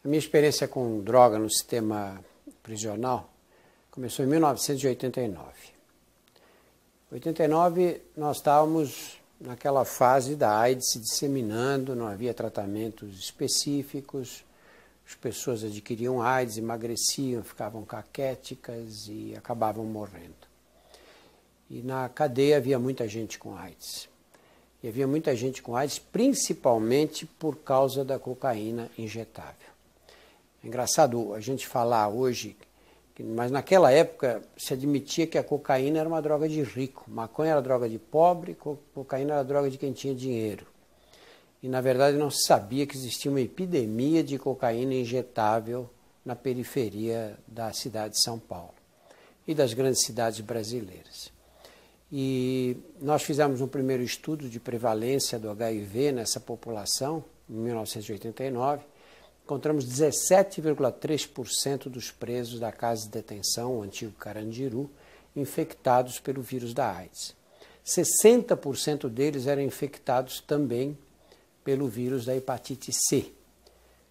A minha experiência com droga no sistema prisional começou em 1989. Em 89, nós estávamos naquela fase da AIDS se disseminando, não havia tratamentos específicos, as pessoas adquiriam AIDS, emagreciam, ficavam caquéticas e acabavam morrendo. E na cadeia havia muita gente com AIDS. E havia muita gente com AIDS principalmente por causa da cocaína injetável. É engraçado a gente falar hoje, mas naquela época se admitia que a cocaína era uma droga de rico, maconha era droga de pobre, cocaína era droga de quem tinha dinheiro. E na verdade não se sabia que existia uma epidemia de cocaína injetável na periferia da cidade de São Paulo e das grandes cidades brasileiras. E nós fizemos um primeiro estudo de prevalência do HIV nessa população, em 1989, encontramos 17,3% dos presos da casa de detenção, o antigo Carandiru, infectados pelo vírus da AIDS. 60% deles eram infectados também pelo vírus da hepatite C.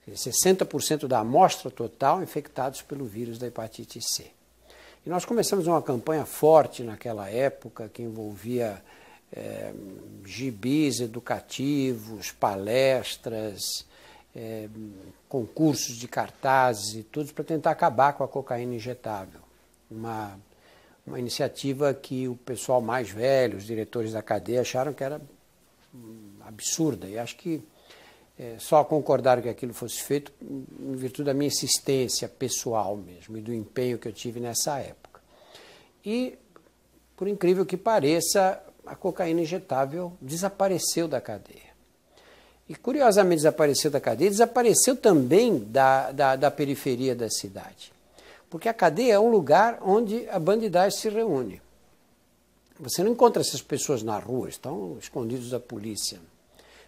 60% da amostra total infectados pelo vírus da hepatite C. E nós começamos uma campanha forte naquela época que envolvia gibis educativos, palestras, concursos de cartazes e tudo para tentar acabar com a cocaína injetável. Uma iniciativa que o pessoal mais velho, os diretores da cadeia, acharam que era absurda. E acho que só concordaram que aquilo fosse feito em virtude da minha insistência pessoal mesmo e do empenho que eu tive nessa época. E, por incrível que pareça, a cocaína injetável desapareceu da cadeia. E, curiosamente, desapareceu da cadeia, desapareceu também da periferia da cidade. Porque a cadeia é um lugar onde a bandidagem se reúne. Você não encontra essas pessoas na rua, estão escondidos da polícia.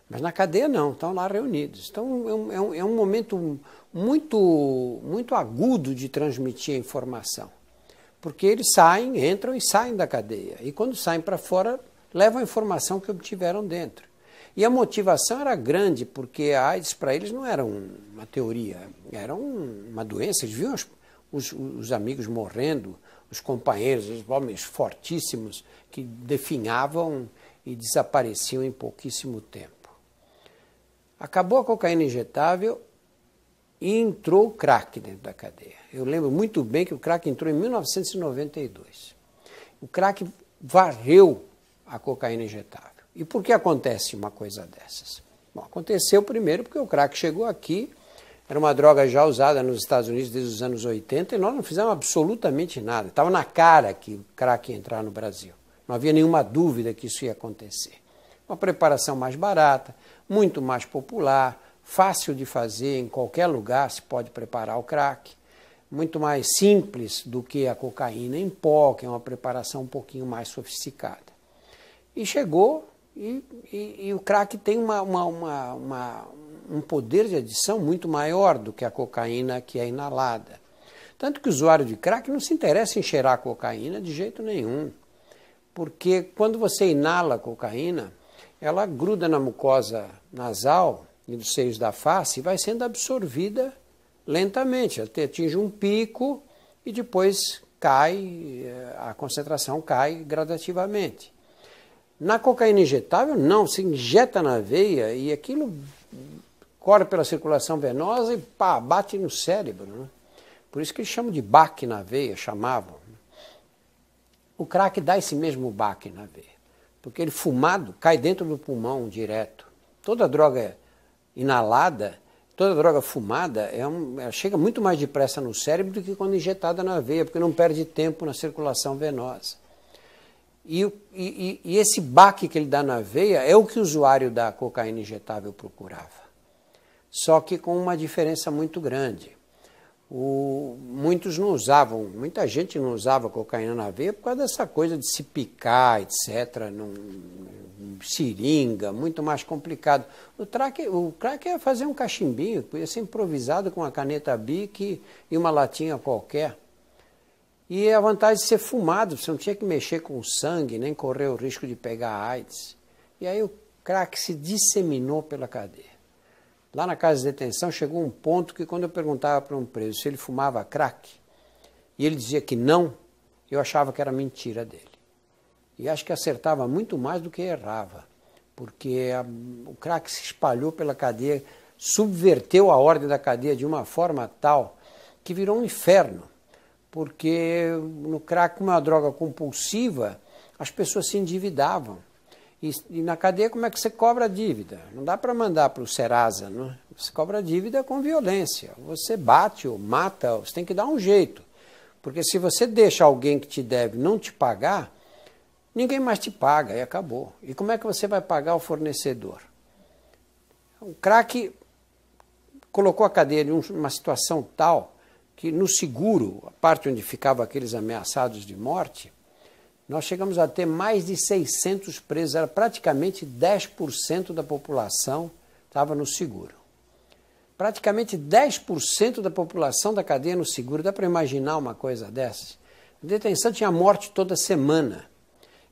Mas na cadeia não, estão lá reunidos. Então é um momento muito agudo de transmitir a informação. Porque eles entram e saem da cadeia. E quando saem para fora, levam a informação que obtiveram dentro. E a motivação era grande, porque a AIDS para eles não era uma teoria, era uma doença. Eles viam os amigos morrendo, os companheiros, os homens fortíssimos, que definhavam e desapareciam em pouquíssimo tempo. Acabou a cocaína injetável e entrou o crack dentro da cadeia. Eu lembro muito bem que o crack entrou em 1992. O crack varreu a cocaína injetável. E por que acontece uma coisa dessas? Bom, aconteceu primeiro porque o crack chegou aqui, era uma droga já usada nos Estados Unidos desde os anos 80 e nós não fizemos absolutamente nada. Estava na cara que o crack ia entrar no Brasil. Não havia nenhuma dúvida que isso ia acontecer. Uma preparação mais barata, muito mais popular, fácil de fazer, em qualquer lugar se pode preparar o crack, muito mais simples do que a cocaína em pó, que é uma preparação um pouquinho mais sofisticada. E chegou, e o crack tem um poder de adição muito maior do que a cocaína que é inalada. Tanto que o usuário de crack não se interessa em cheirar a cocaína de jeito nenhum, porque quando você inala a cocaína, ela gruda na mucosa nasal e dos seios da face e vai sendo absorvida lentamente. Ela atinge um pico e depois cai, a concentração cai gradativamente. Na cocaína injetável, não, se injeta na veia e aquilo corre pela circulação venosa e pá, bate no cérebro. Né? Por isso que eles chamam de baque na veia, chamavam. O crack dá esse mesmo baque na veia. Porque ele fumado cai dentro do pulmão direto. Toda droga inalada, toda droga fumada, ela chega muito mais depressa no cérebro do que quando injetada na veia, porque não perde tempo na circulação venosa. E esse baque que ele dá na veia é o que o usuário da cocaína injetável procurava. Só que com uma diferença muito grande. Muita gente não usava cocaína na veia por causa dessa coisa de se picar, etc., seringa, muito mais complicado. O crack é fazer um cachimbinho, podia ser improvisado com uma caneta Bic e uma latinha qualquer. E a vantagem de ser fumado, você não tinha que mexer com o sangue, nem correr o risco de pegar AIDS. E aí o crack se disseminou pela cadeia. Lá na casa de detenção chegou um ponto que quando eu perguntava para um preso se ele fumava crack, e ele dizia que não, eu achava que era mentira dele. E acho que acertava muito mais do que errava, porque o crack se espalhou pela cadeia, subverteu a ordem da cadeia de uma forma tal que virou um inferno. Porque no crack, como é uma droga compulsiva, as pessoas se endividavam. E na cadeia, como é que você cobra a dívida? Não dá para mandar para o Serasa, não é? Você cobra a dívida com violência. Você bate ou mata, você tem que dar um jeito. Porque se você deixa alguém que te deve não te pagar, ninguém mais te paga e acabou. E como é que você vai pagar o fornecedor? O crack colocou a cadeia em uma situação tal que no seguro, a parte onde ficavam aqueles ameaçados de morte, nós chegamos a ter mais de 600 presos, era praticamente 10% da população estava no seguro. Praticamente 10% da população da cadeia no seguro, dá para imaginar uma coisa dessas? A detenção tinha morte toda semana.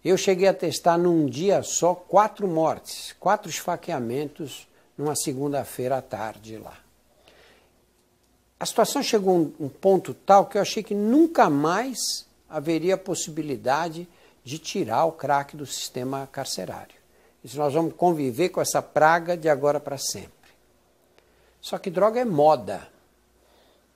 Eu cheguei a testar num dia só 4 mortes, 4 esfaqueamentos numa segunda-feira à tarde lá. A situação chegou a um ponto tal que eu achei que nunca mais haveria possibilidade de tirar o crack do sistema carcerário. Isso nós vamos conviver com essa praga de agora para sempre. Só que droga é moda.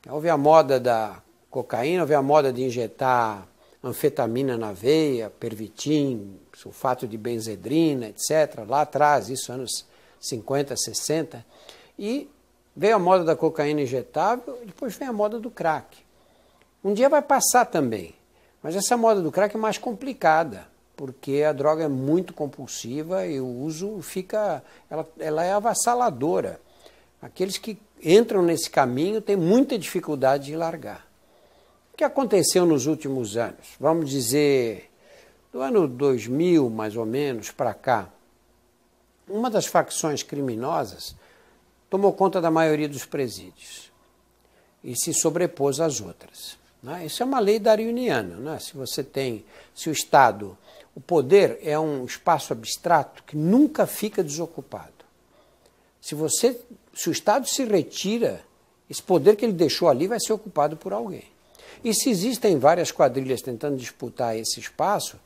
Houve a moda da cocaína, houve a moda de injetar anfetamina na veia, pervitin, sulfato de benzedrina, etc. Lá atrás, isso anos 50, 60. E veio a moda da cocaína injetável, e depois vem a moda do crack. Um dia vai passar também. Mas essa moda do crack é mais complicada, porque a droga é muito compulsiva e o uso ela é avassaladora. Aqueles que entram nesse caminho têm muita dificuldade de largar. O que aconteceu nos últimos anos? Vamos dizer, do ano 2000, mais ou menos, para cá, uma das facções criminosas tomou conta da maioria dos presídios e se sobrepôs às outras. Isso é uma lei darwiniana. Né? Se o Estado, o poder é um espaço abstrato que nunca fica desocupado. Se o Estado se retira, esse poder que ele deixou ali vai ser ocupado por alguém. E se existem várias quadrilhas tentando disputar esse espaço,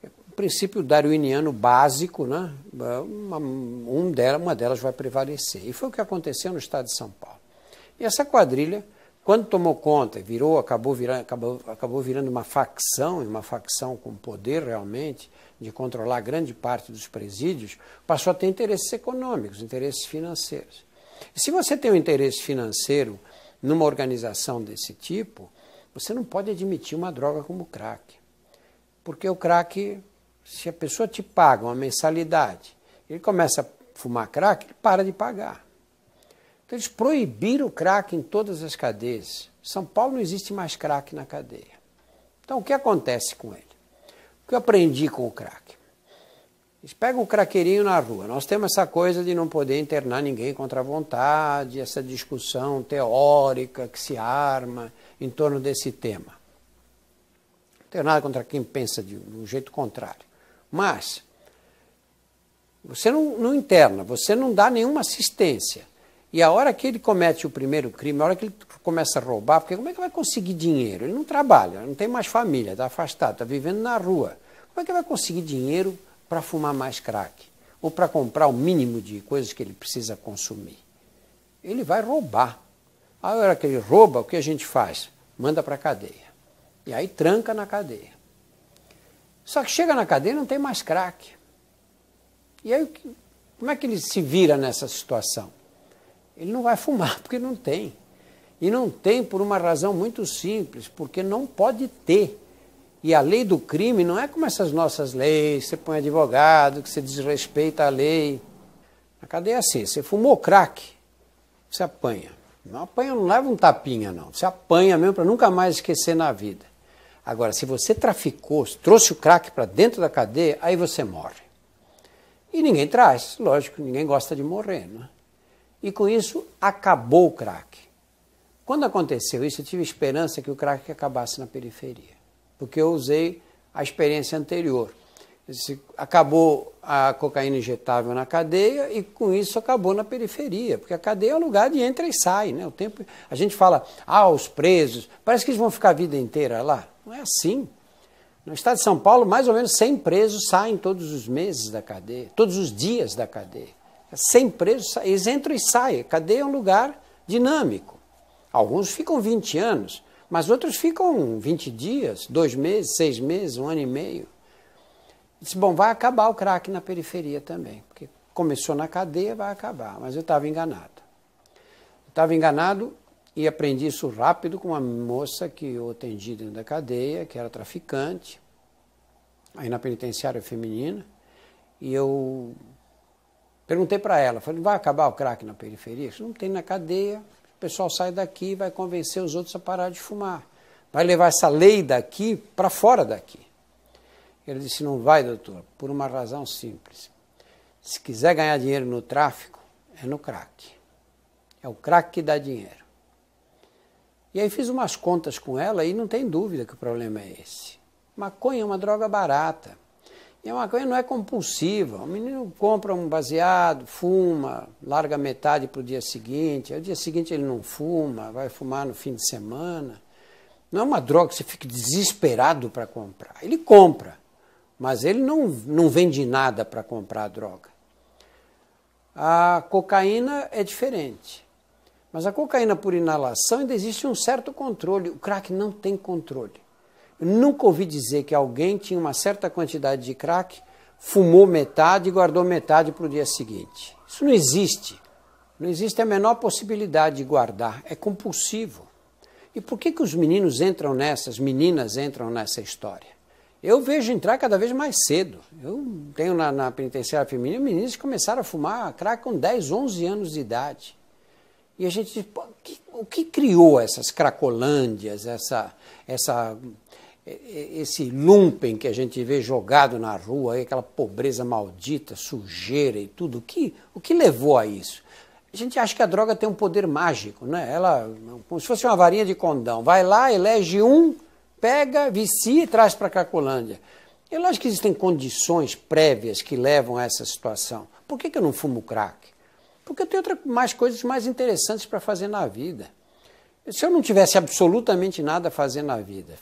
o princípio darwiniano básico, né? Uma delas vai prevalecer. E foi o que aconteceu no estado de São Paulo. E essa quadrilha, quando tomou conta e acabou virando uma facção com poder realmente de controlar grande parte dos presídios, passou a ter interesses econômicos, interesses financeiros. E se você tem um interesse financeiro numa organização desse tipo, você não pode admitir uma droga como o crack. Porque o crack, se a pessoa te paga uma mensalidade, ele começa a fumar crack, ele para de pagar. Então, eles proibiram o crack em todas as cadeias. Em São Paulo não existe mais crack na cadeia. Então, o que acontece com ele? O que eu aprendi com o crack? Eles pegam o craqueirinho na rua. Nós temos essa coisa de não poder internar ninguém contra a vontade, essa discussão teórica que se arma em torno desse tema. Não tenho nada contra quem pensa de um jeito contrário. Mas, você não interna, você não dá nenhuma assistência. E a hora que ele comete o primeiro crime, a hora que ele começa a roubar, porque como é que vai conseguir dinheiro? Ele não trabalha, não tem mais família, está afastado, está vivendo na rua. Como é que vai conseguir dinheiro para fumar mais crack? Ou para comprar o mínimo de coisas que ele precisa consumir? Ele vai roubar. A hora que ele rouba, o que a gente faz? Manda para a cadeia. E aí tranca na cadeia. Só que chega na cadeia e não tem mais crack. E aí, como é que ele se vira nessa situação? Ele não vai fumar, porque não tem. E não tem por uma razão muito simples, porque não pode ter. E a lei do crime não é como essas nossas leis, você põe advogado, que você desrespeita a lei. Na cadeia é assim, você fumou crack, você apanha. Não apanha, não leva um tapinha, não. Você apanha mesmo para nunca mais esquecer na vida. Agora, se você traficou, trouxe o crack para dentro da cadeia, aí você morre. E ninguém traz, lógico, ninguém gosta de morrer, não é? E com isso, acabou o crack. Quando aconteceu isso, eu tive esperança que o crack acabasse na periferia. Porque eu usei a experiência anterior. Acabou a cocaína injetável na cadeia e com isso acabou na periferia, porque a cadeia é um lugar de entra e sai, né? O tempo, a gente fala, os presos, parece que eles vão ficar a vida inteira lá. Não é assim. No estado de São Paulo, mais ou menos 100 presos saem todos os meses da cadeia, todos os dias da cadeia. 100 presos, eles entram e saem. A cadeia é um lugar dinâmico. Alguns ficam 20 anos, mas outros ficam 20 dias, 2 meses, 6 meses, 1 ano e meio. Disse, bom, vai acabar o crack na periferia também, porque começou na cadeia, vai acabar, mas eu estava enganado. Estava enganado e aprendi isso rápido com uma moça que eu atendi dentro da cadeia, que era traficante, aí na penitenciária feminina, e eu perguntei para ela, falei, vai acabar o crack na periferia? Isso não tem na cadeia, o pessoal sai daqui e vai convencer os outros a parar de fumar. Vai levar essa lei daqui para fora daqui. Ele disse, não vai, doutor, por uma razão simples. Se quiser ganhar dinheiro no tráfico, é no crack. É o crack que dá dinheiro. E aí fiz umas contas com ela e não tem dúvida que o problema é esse. Maconha é uma droga barata. E a maconha não é compulsiva. O menino compra um baseado, fuma, larga metade para o dia seguinte. Aí o dia seguinte ele não fuma, vai fumar no fim de semana. Não é uma droga que você fique desesperado para comprar. Ele compra. Mas ele não vende nada para comprar a droga. A cocaína é diferente. Mas a cocaína por inalação ainda existe um certo controle. O crack não tem controle. Eu nunca ouvi dizer que alguém tinha uma certa quantidade de crack, fumou metade e guardou metade para o dia seguinte. Isso não existe. Não existe a menor possibilidade de guardar. É compulsivo. E por que os meninos entram as meninas entram nessa história? Eu vejo entrar cada vez mais cedo. Eu tenho na penitenciária feminina meninas que começaram a fumar crack com 10, 11 anos de idade. E a gente diz, pô, o que criou essas cracolândias, esse lumpen que a gente vê jogado na rua, aquela pobreza maldita, sujeira e tudo? O que levou a isso? A gente acha que a droga tem um poder mágico, né? Ela, como se fosse uma varinha de condão. Vai lá, elege um, pega, vicia e traz para a Cracolândia. É lógico que existem condições prévias que levam a essa situação. Por que eu não fumo crack? Porque eu tenho mais coisas mais interessantes para fazer na vida. Se eu não tivesse absolutamente nada a fazer na vida,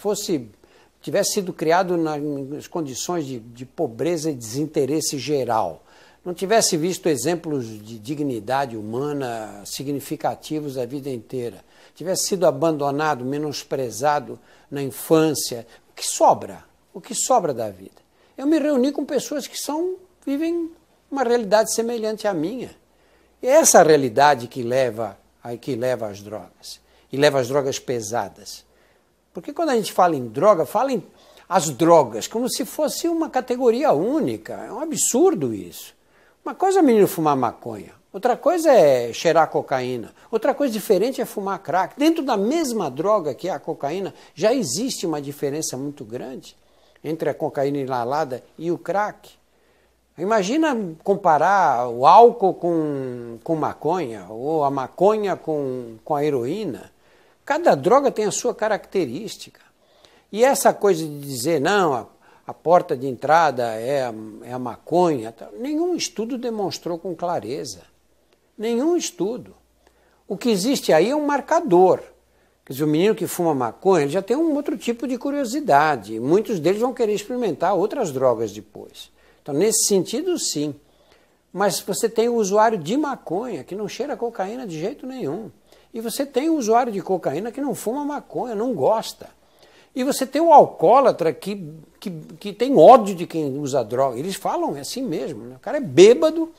tivesse sido criado nas condições de pobreza e desinteresse geral, não tivesse visto exemplos de dignidade humana significativos a vida inteira, tivesse sido abandonado, menosprezado na infância, o que sobra? O que sobra da vida? Eu me reuni com pessoas que vivem uma realidade semelhante à minha. E é essa realidade que leva às drogas. E leva às drogas pesadas. Porque quando a gente fala em droga, fala em as drogas como se fosse uma categoria única. É um absurdo isso. Uma coisa é menino fumar maconha, outra coisa é cheirar cocaína, outra coisa diferente é fumar crack. Dentro da mesma droga que é a cocaína, já existe uma diferença muito grande entre a cocaína inalada e o crack. Imagina comparar o álcool com maconha, ou a maconha com a heroína. Cada droga tem a sua característica. E essa coisa de dizer, não, a porta de entrada é a maconha, nenhum estudo demonstrou com clareza. Nenhum estudo. O que existe aí é um marcador. Quer dizer, o menino que fuma maconha, ele já tem um outro tipo de curiosidade. Muitos deles vão querer experimentar outras drogas depois. Então, nesse sentido, sim. Mas você tem o usuário de maconha, que não cheira cocaína de jeito nenhum. E você tem o usuário de cocaína que não fuma maconha, não gosta. E você tem o alcoólatra que tem ódio de quem usa droga. Eles falam assim mesmo, né? O cara é bêbado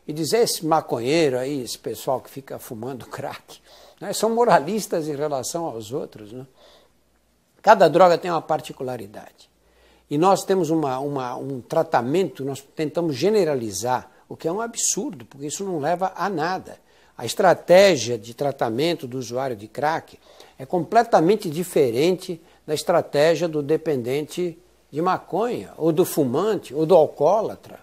e diz, esse maconheiro aí, esse pessoal que fica fumando crack, né? São moralistas em relação aos outros, né? Cada droga tem uma particularidade. E nós temos um tratamento, nós tentamos generalizar, o que é um absurdo, porque isso não leva a nada. A estratégia de tratamento do usuário de crack é completamente diferente da estratégia do dependente de maconha, ou do fumante, ou do alcoólatra.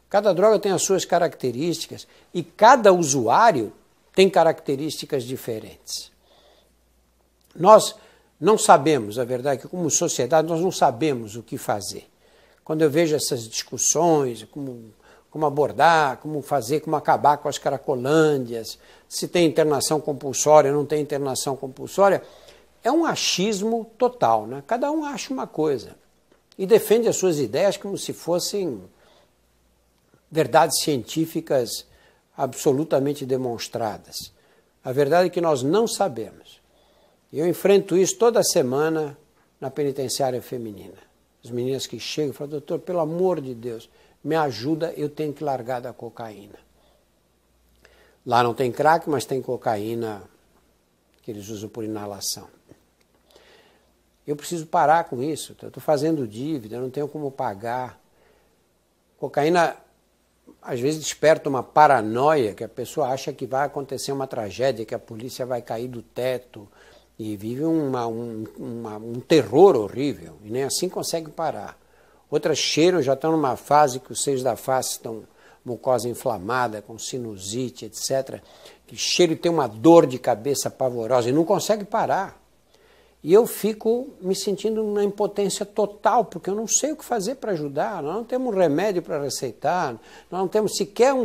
Cada droga tem as suas características e cada usuário tem características diferentes. Nós não sabemos, a verdade é que como sociedade nós não sabemos o que fazer. quando eu vejo essas discussões, como abordar, como fazer, como acabar com as cracolândias, se tem internação compulsória, não tem internação compulsória, é um achismo total, né? Cada um acha uma coisa e defende as suas ideias como se fossem verdades científicas absolutamente demonstradas. A verdade é que nós não sabemos. Eu enfrento isso toda semana na penitenciária feminina. As meninas que chegam e falam, doutor, pelo amor de Deus, me ajuda, eu tenho que largar da cocaína. Lá não tem crack, mas tem cocaína que eles usam por inalação. Eu preciso parar com isso, eu estou fazendo dívida, eu não tenho como pagar. Cocaína, às vezes, desperta uma paranoia, que a pessoa acha que vai acontecer uma tragédia, que a polícia vai cair do teto, e vive um terror horrível, e nem assim consegue parar. Outras cheiram, já estão numa fase que os seios da face estão mucosa inflamada, com sinusite, etc. Que cheiro e tem uma dor de cabeça pavorosa e não consegue parar. E eu fico me sentindo na impotência total, porque eu não sei o que fazer para ajudar, nós não temos remédio para receitar, nós não temos sequer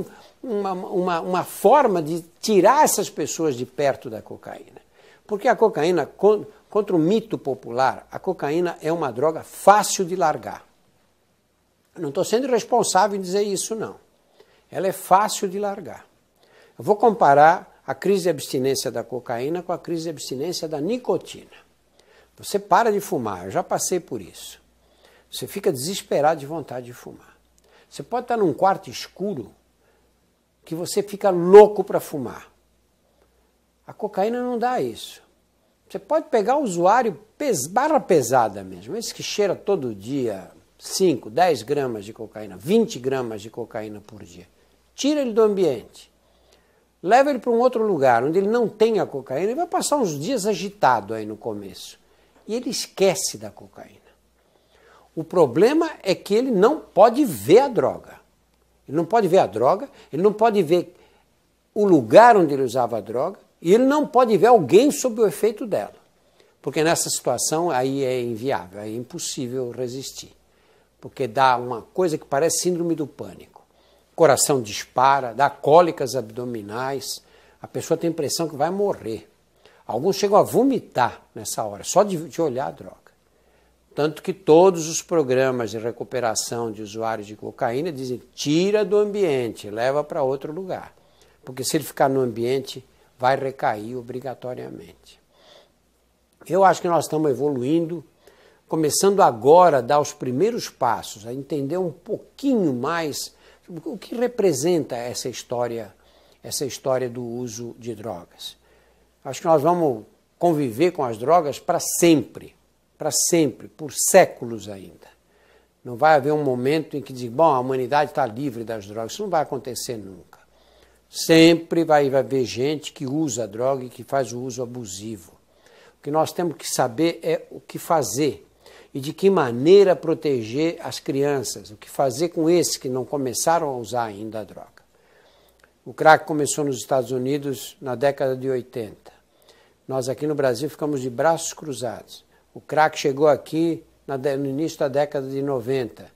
uma forma de tirar essas pessoas de perto da cocaína. Porque a cocaína, contra o mito popular, a cocaína é uma droga fácil de largar. Eu não estou sendo irresponsável em dizer isso, não. Ela é fácil de largar. Eu vou comparar a crise de abstinência da cocaína com a crise de abstinência da nicotina. Você para de fumar, eu já passei por isso. Você fica desesperado de vontade de fumar. Você pode estar num quarto escuro que você fica louco para fumar. A cocaína não dá isso. Você pode pegar o usuário barra pesada mesmo, esse que cheira todo dia 5, 10 gramas de cocaína, 20 gramas de cocaína por dia. Tira ele do ambiente. Leva ele para um outro lugar, onde ele não tem a cocaína, ele vai passar uns dias agitado aí no começo. E ele esquece da cocaína. O problema é que ele não pode ver a droga. Ele não pode ver a droga, ele não pode ver o lugar onde ele usava a droga, e ele não pode ver alguém sob o efeito dela. Porque nessa situação aí é inviável, é impossível resistir. Porque dá uma coisa que parece síndrome do pânico. O coração dispara, dá cólicas abdominais, a pessoa tem a impressão que vai morrer. Alguns chegam a vomitar nessa hora, só de olhar a droga. Tanto que todos os programas de recuperação de usuários de cocaína dizem, tira do ambiente, leva para outro lugar. Porque se ele ficar no ambiente, vai recair obrigatoriamente. Eu acho que nós estamos evoluindo, começando agora a dar os primeiros passos, a entender um pouquinho mais o que representa essa história do uso de drogas. Acho que nós vamos conviver com as drogas para sempre, por séculos ainda. Não vai haver um momento em que diz, bom, a humanidade está livre das drogas. Isso não vai acontecer nunca. Sempre vai haver gente que usa a droga e que faz o uso abusivo. O que nós temos que saber é o que fazer e de que maneira proteger as crianças, o que fazer com esses que não começaram a usar ainda a droga. O crack começou nos Estados Unidos na década de 80. Nós aqui no Brasil ficamos de braços cruzados. O crack chegou aqui no início da década de 90.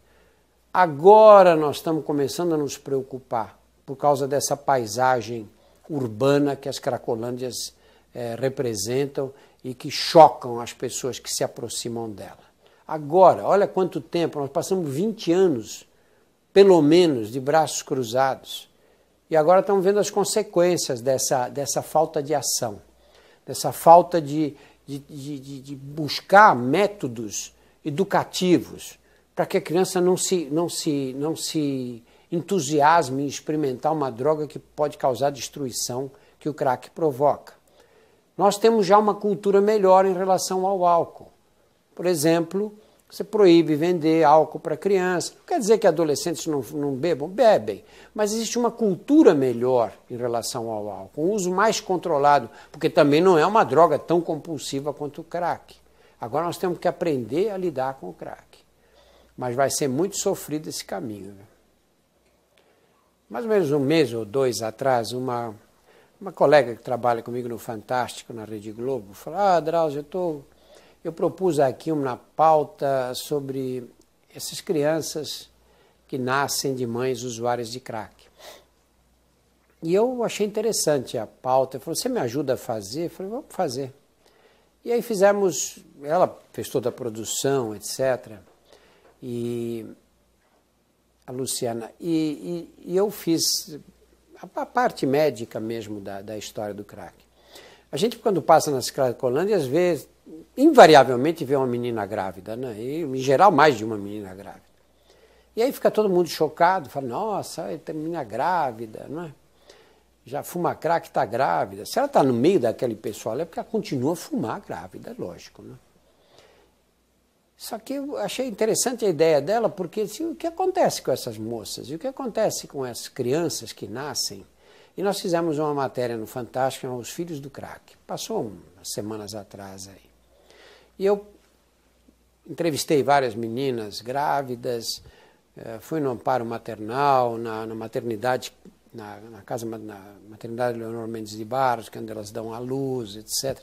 Agora nós estamos começando a nos preocupar por causa dessa paisagem urbana que as cracolândias representam e que chocam as pessoas que se aproximam dela. Agora, olha quanto tempo, nós passamos 20 anos, pelo menos, de braços cruzados. E agora estamos vendo as consequências dessa falta de ação, dessa falta de buscar métodos educativos para que a criança não se entusiasme em experimentar uma droga que pode causar destruição que o crack provoca. Nós temos já uma cultura melhor em relação ao álcool. Por exemplo, você proíbe vender álcool para criança. Não quer dizer que adolescentes não bebam, bebem, mas existe uma cultura melhor em relação ao álcool, um uso mais controlado, porque também não é uma droga tão compulsiva quanto o crack. Agora nós temos que aprender a lidar com o crack. Mas vai ser muito sofrido esse caminho, né? Mais ou menos um mês ou dois atrás, uma colega que trabalha comigo no Fantástico, na Rede Globo, falou, Drauzio, eu propus aqui uma pauta sobre essas crianças que nascem de mães usuárias de crack. E eu achei interessante a pauta. Ele falou, você me ajuda a fazer? Eu falei, vamos fazer. E aí fizemos, ela fez toda a produção, etc. E a Luciana, e eu fiz a parte médica mesmo da história do crack. A gente, quando passa nas Cracolândias, vê, invariavelmente vê uma menina grávida, né? E, em geral, mais de uma menina grávida. E aí fica todo mundo chocado, fala, nossa, tem menina grávida, não é? Já fuma crack, está grávida. Se ela está no meio daquele pessoal, é porque ela continua a fumar grávida, lógico, né? Só que eu achei interessante a ideia dela, porque assim, o que acontece com essas moças? E o que acontece com as crianças que nascem? E nós fizemos uma matéria no Fantástico, Os Filhos do Crack. Passou umas semanas atrás aí. E eu entrevistei várias meninas grávidas, fui no amparo maternal, na maternidade, na maternidade Leonor Mendes de Barros, que é onde elas dão à luz, etc.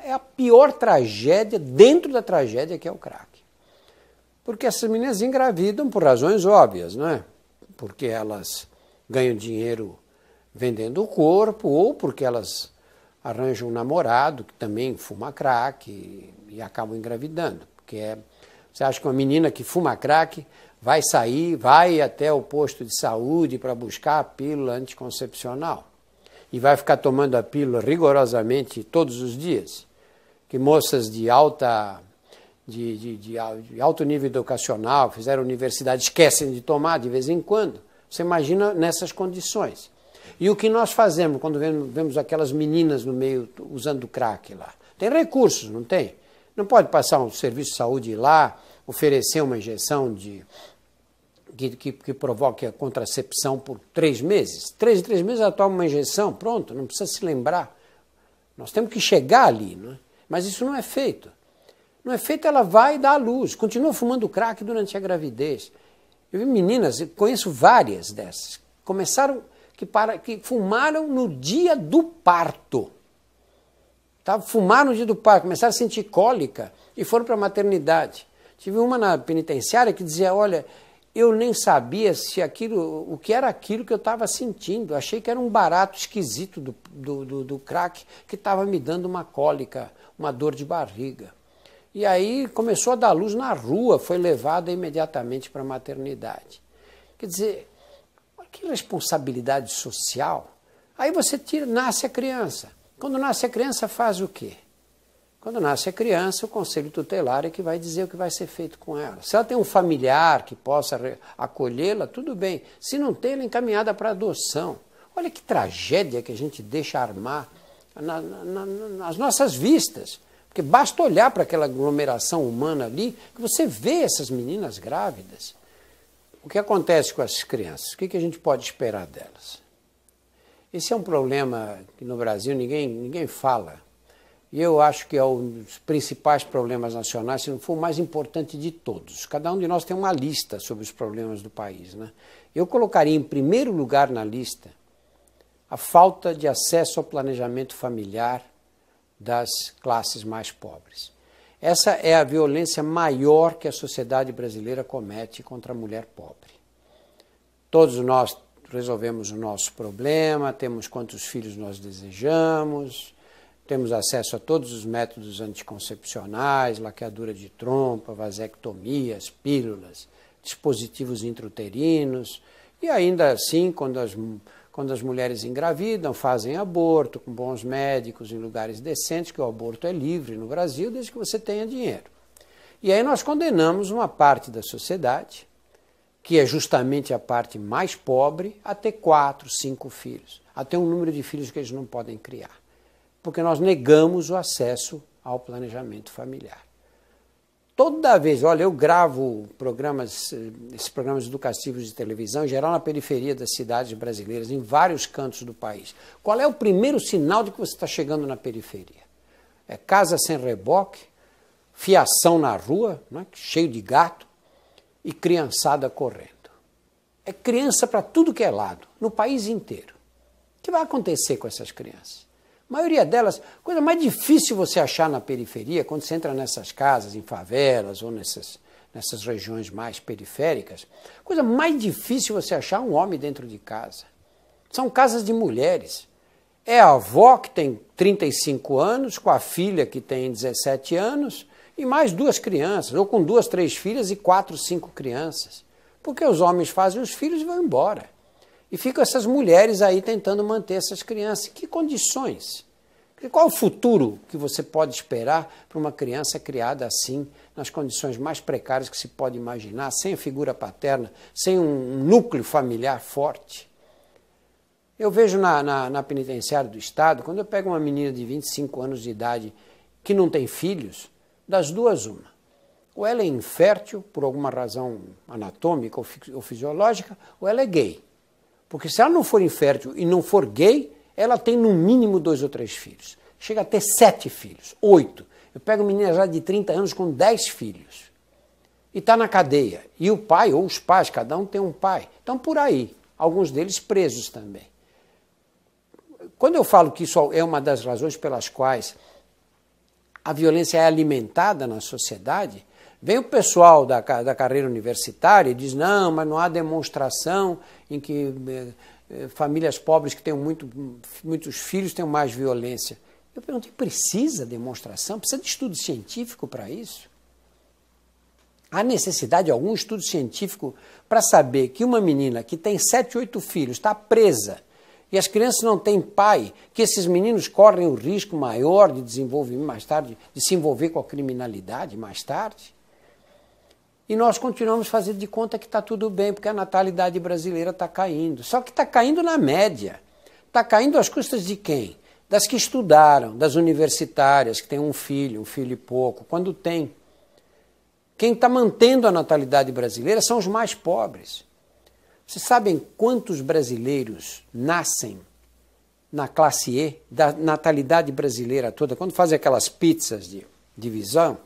É a pior tragédia dentro da tragédia que é o crack. Porque essas meninas engravidam por razões óbvias, não é? Porque elas ganham dinheiro vendendo o corpo ou porque elas arranjam um namorado que também fuma crack e acabam engravidando. Porque você acha que uma menina que fuma crack vai sair, vai até o posto de saúde para buscar a pílula anticoncepcional e vai ficar tomando a pílula rigorosamente todos os dias? Que moças de alto nível educacional, fizeram universidade, esquecem de tomar de vez em quando. Você imagina nessas condições. E o que nós fazemos quando vemos aquelas meninas no meio usando crack lá? Tem recursos, não tem? Não pode passar um serviço de saúde lá, oferecer uma injeção que provoque a contracepção por 3 meses. 3 meses ela toma uma injeção, pronto, não precisa se lembrar. Nós temos que chegar ali, não é? Mas isso não é feito. Não é feito, ela vai dar à luz, continua fumando crack durante a gravidez. Eu vi meninas, eu conheço várias dessas, que fumaram no dia do parto. Fumaram no dia do parto, começaram a sentir cólica e foram para a maternidade. Tive uma na penitenciária que dizia, olha, eu nem sabia o que era aquilo que eu estava sentindo. Achei que era um barato esquisito do crack que estava me dando uma cólica, uma dor de barriga. E aí começou a dar luz na rua, foi levada imediatamente para a maternidade. Quer dizer, que responsabilidade social. Aí você nasce a criança. Quando nasce a criança, faz o quê? Quando nasce a criança, o conselho tutelar é que vai dizer o que vai ser feito com ela. Se ela tem um familiar que possa acolhê-la, tudo bem. Se não tem, ela é encaminhada para adoção. Olha que tragédia que a gente deixa armar nas nossas vistas. Porque basta olhar para aquela aglomeração humana ali, que você vê essas meninas grávidas. O que acontece com essas crianças? O que a gente pode esperar delas? Esse é um problema que no Brasil ninguém fala. E eu acho que é um dos principais problemas nacionais, se não for o mais importante de todos. Cada um de nós tem uma lista sobre os problemas do país, né? Eu colocaria em primeiro lugar na lista a falta de acesso ao planejamento familiar das classes mais pobres. Essa é a violência maior que a sociedade brasileira comete contra a mulher pobre. Todos nós resolvemos o nosso problema, temos quantos filhos nós desejamos, temos acesso a todos os métodos anticoncepcionais, laqueadura de trompa, vasectomias, pílulas, dispositivos intrauterinos, e ainda assim, quando as mulheres engravidam, fazem aborto com bons médicos em lugares decentes, que o aborto é livre no Brasil, desde que você tenha dinheiro. E aí nós condenamos uma parte da sociedade, que é justamente a parte mais pobre, a ter 4, 5 filhos, a ter um número de filhos que eles não podem criar, porque nós negamos o acesso ao planejamento familiar. Toda vez, olha, eu gravo esses programas educativos de televisão, em geral na periferia das cidades brasileiras, em vários cantos do país. Qual é o primeiro sinal de que você está chegando na periferia? É casa sem reboque, fiação na rua, né, cheio de gato, e criançada correndo. É criança para tudo que é lado, no país inteiro. O que vai acontecer com essas crianças? A maioria delas, coisa mais difícil você achar na periferia, quando você entra nessas casas, em favelas ou nessas regiões mais periféricas, a coisa mais difícil é você achar um homem dentro de casa. São casas de mulheres. É a avó que tem 35 anos, com a filha que tem 17 anos, e mais 2 crianças, ou com 2, 3 filhas e 4, 5 crianças. Porque os homens fazem os filhos e vão embora. E ficam essas mulheres aí tentando manter essas crianças. Que condições? Qual o futuro que você pode esperar para uma criança criada assim, nas condições mais precárias que se pode imaginar, sem a figura paterna, sem um núcleo familiar forte? Eu vejo na penitenciária do Estado, quando eu pego uma menina de 25 anos de idade que não tem filhos, das duas uma. Ou ela é infértil, por alguma razão anatômica ou fisiológica, ou ela é gay. Porque se ela não for infértil e não for gay, ela tem no mínimo 2 ou 3 filhos. Chega a ter 7 filhos, 8. Eu pego menina já de 30 anos com 10 filhos. E está na cadeia. E o pai, ou os pais, cada um tem um pai. Estão por aí. Alguns deles presos também. Quando eu falo que isso é uma das razões pelas quais a violência é alimentada na sociedade, vem o pessoal da carreira universitária e diz, não, mas não há demonstração em que famílias pobres que têm muitos filhos têm mais violência. Eu pergunto, precisa demonstração? Precisa de estudo científico para isso? Há necessidade de algum estudo científico para saber que uma menina que tem 7, 8 filhos está presa e as crianças não têm pai, que esses meninos correm o risco maior de desenvolvimento mais tarde, de se envolver com a criminalidade mais tarde? E nós continuamos fazendo de conta que está tudo bem, porque a natalidade brasileira está caindo. Só que está caindo na média. Está caindo às custas de quem? Das que estudaram, das universitárias, que têm um filho e pouco, quando tem. Quem está mantendo a natalidade brasileira são os mais pobres. Vocês sabem quantos brasileiros nascem na classe E, da natalidade brasileira toda? Quando fazem aquelas pizzas de divisão,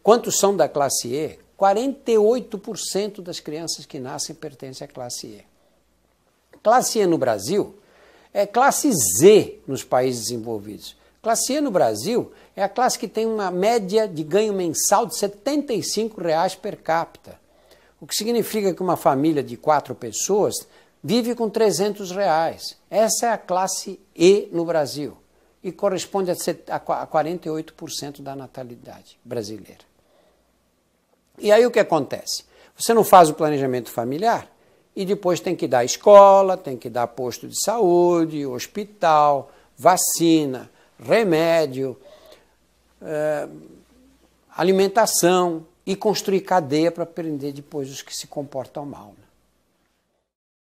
quantos são da classe E? 48% das crianças que nascem pertencem à classe E. Classe E no Brasil é classe Z nos países desenvolvidos. Classe E no Brasil é a classe que tem uma média de ganho mensal de R$ 75 per capita. O que significa que uma família de 4 pessoas vive com R$300. Essa é a classe E no Brasil e corresponde a 48% da natalidade brasileira. E aí o que acontece? Você não faz o planejamento familiar e depois tem que dar escola, tem que dar posto de saúde, hospital, vacina, remédio, alimentação e construir cadeia para prender depois os que se comportam mal.